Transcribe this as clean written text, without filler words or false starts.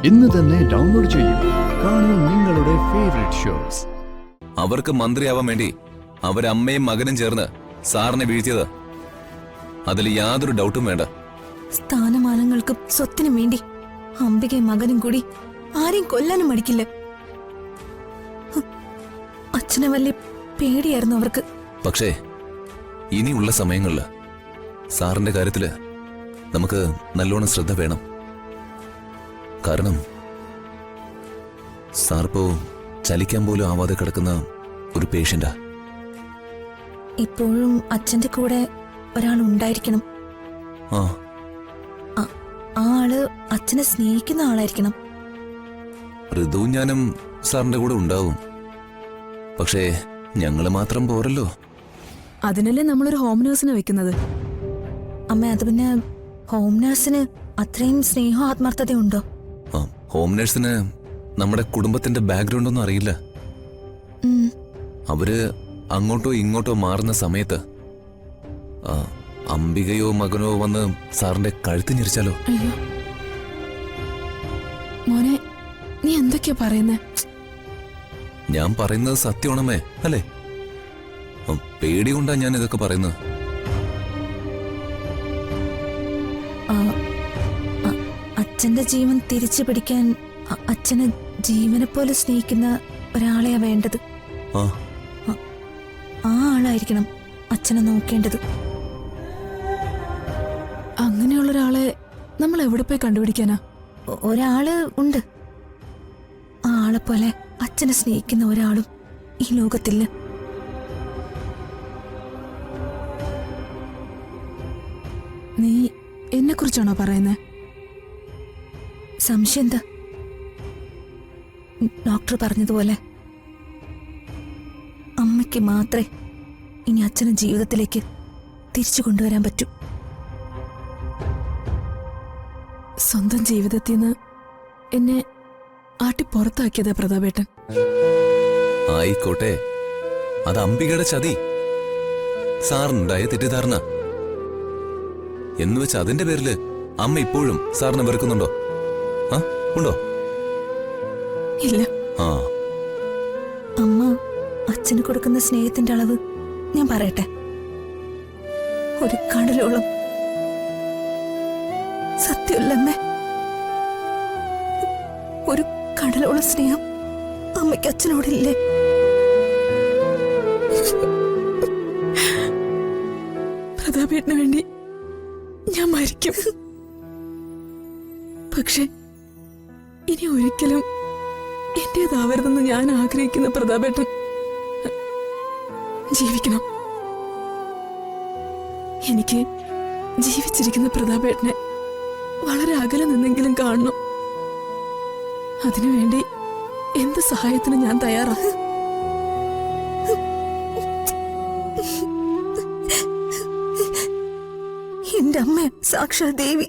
ഇന്ന് തന്നെ ഡൗൺലോഡ് ചെയ്യൂ. കാണൂ നിങ്ങളുടെ ഫേവറേറ്റ് ഷോസ്. അവർക്ക് മന്ത്രിയാവാൻ വേണ്ടി അവരമ്മയും മകനും ചേർന്ന് സാറിനെ വീഴ്ത്തിയത്. അതിൽ യാതൊരു ഡൗട്ടും വേണ്ട. സ്ഥാനമാനങ്ങൾക്കും സ്വത്തിനും വേണ്ടി അംബികയും മകനും കൂടി ആരെയും കൊല്ലാനും മടിക്കില്ല. അച്ഛനെ വലിയ പേടിയായിരുന്നു അവർക്ക്. പക്ഷേ ഇനിയുള്ള സമയങ്ങളില് സാറിന്റെ കാര്യത്തില് നമുക്ക് നല്ലോണം ശ്രദ്ധ വേണം. കാരണം സാറിപ്പോ ചലിക്കാൻ പോലും ആവാതെ കിടക്കുന്ന ഒരു പേഷ്യന്റാ. ഇപ്പോഴും അച്ഛന്റെ കൂടെ ഒരാൾ ഉണ്ടായിരിക്കണം. ആ ആള് അച്ഛനെ സ്നേഹിക്കുന്ന ആളായിരിക്കണം. ഋതുവും ഞാനും സാറിന്റെ കൂടെ ഉണ്ടാവും. പക്ഷേ ഞങ്ങള് മാത്രം പോരല്ലോ. അതിനല്ലേ നമ്മളൊരു ഹോം നേഴ്സിനെ വെക്കുന്നത്. അമ്മ, അത് പിന്നെ ഹോം നേഴ്സിന് അത്രയും സ്നേഹം ആത്മാർത്ഥതയുണ്ടോ? ഹോം നേഴ്സിന് നമ്മുടെ കുടുംബത്തിന്റെ ബാക്ക്ഗ്രൗണ്ട് ഒന്നും അറിയില്ല. അവര് അങ്ങോട്ടോ ഇങ്ങോട്ടോ മാറുന്ന സമയത്ത് അംബികയോ മകനോ വന്ന് സാറിന്റെ കഴുത്ത് ഞെരിച്ചാലോ? അയ്യോ മോനെ, നീ എന്തൊക്കെയാ പറയുന്നേ? ഞാൻ പറയുന്നത് സത്യമാണമ്മേ, അല്ലേ? പേടി കൊണ്ടാ ഞാൻ ഇതൊക്കെ പറയുന്നത്. അച്ഛന്റെ ജീവൻ തിരിച്ചു പിടിക്കാൻ അച്ഛനെ ജീവനെ പോലെ സ്നേഹിക്കുന്ന ഒരാളെയാ വേണ്ടത്. ആ ആളായിരിക്കണം അച്ഛനെ നോക്കേണ്ടത്. അങ്ങനെയുള്ള ഒരാളെ നമ്മൾ എവിടെ പോയി കണ്ടുപിടിക്കാനാ? ഒരാള് ഉണ്ട്. ആ ആളെ പോലെ അച്ഛനെ സ്നേഹിക്കുന്ന ഒരാളും ഈ ലോകത്തില്ല. നീ എന്നെ കുറിച്ചാണോ പറയുന്നേ? സംശയം എന്താ? ഡോക്ടർ പറഞ്ഞതുപോലെ അമ്മയ്ക്ക് മാത്രമേ ഇനി അച്ഛനെ ജീവിതത്തിലേക്ക് തിരിച്ചു കൊണ്ടുവരാൻ പറ്റൂ. സ്വന്തം ജീവിതത്തിൽ നിന്ന് എന്നെ ആട്ടി പുറത്താക്കിയതാ പ്രതാപേട്ടൻ. ആയിക്കോട്ടെ, അത് അംബികയുടെ ചതി, സാറിനുണ്ടായ തെറ്റിദ്ധാരണ എന്നുവെച്ച് അതിന്റെ പേരില് അമ്മ ഇപ്പോഴും സാറിനെ വെറുക്കുന്നുണ്ടോ? ഉണ്ടോ? ഇല്ല. അമ്മ അച്ഛന് കൊടുക്കുന്ന സ്നേഹത്തിന്റെ അളവ് ഞാൻ പറയട്ടെ. ഒരു കടലോളം. സത്യമല്ലമ്മേ, ഒരു കടലോളം സ്നേഹം അമ്മയ്ക്ക് അച്ഛനോടില്ലേ? പ്രതാപേട്ടന് വേണ്ടി ഞാൻ മരിക്കും. പക്ഷെ ഇനി ഒരിക്കലും എന്റേതാവരുതെന്ന് ഞാൻ ആഗ്രഹിക്കുന്ന പ്രതാപേട്ടൻ ജീവിക്കണം. എനിക്ക് ജീവിച്ചിരിക്കുന്ന പ്രതാപേട്ടനെ വളരെ അകലെ നിന്നെങ്കിലും കാണണം. അതിനുവേണ്ടി എന്ത് സഹായത്തിന് ഞാൻ തയ്യാറാണ്. എന്റെ അമ്മ സാക്ഷാൽ ദേവി.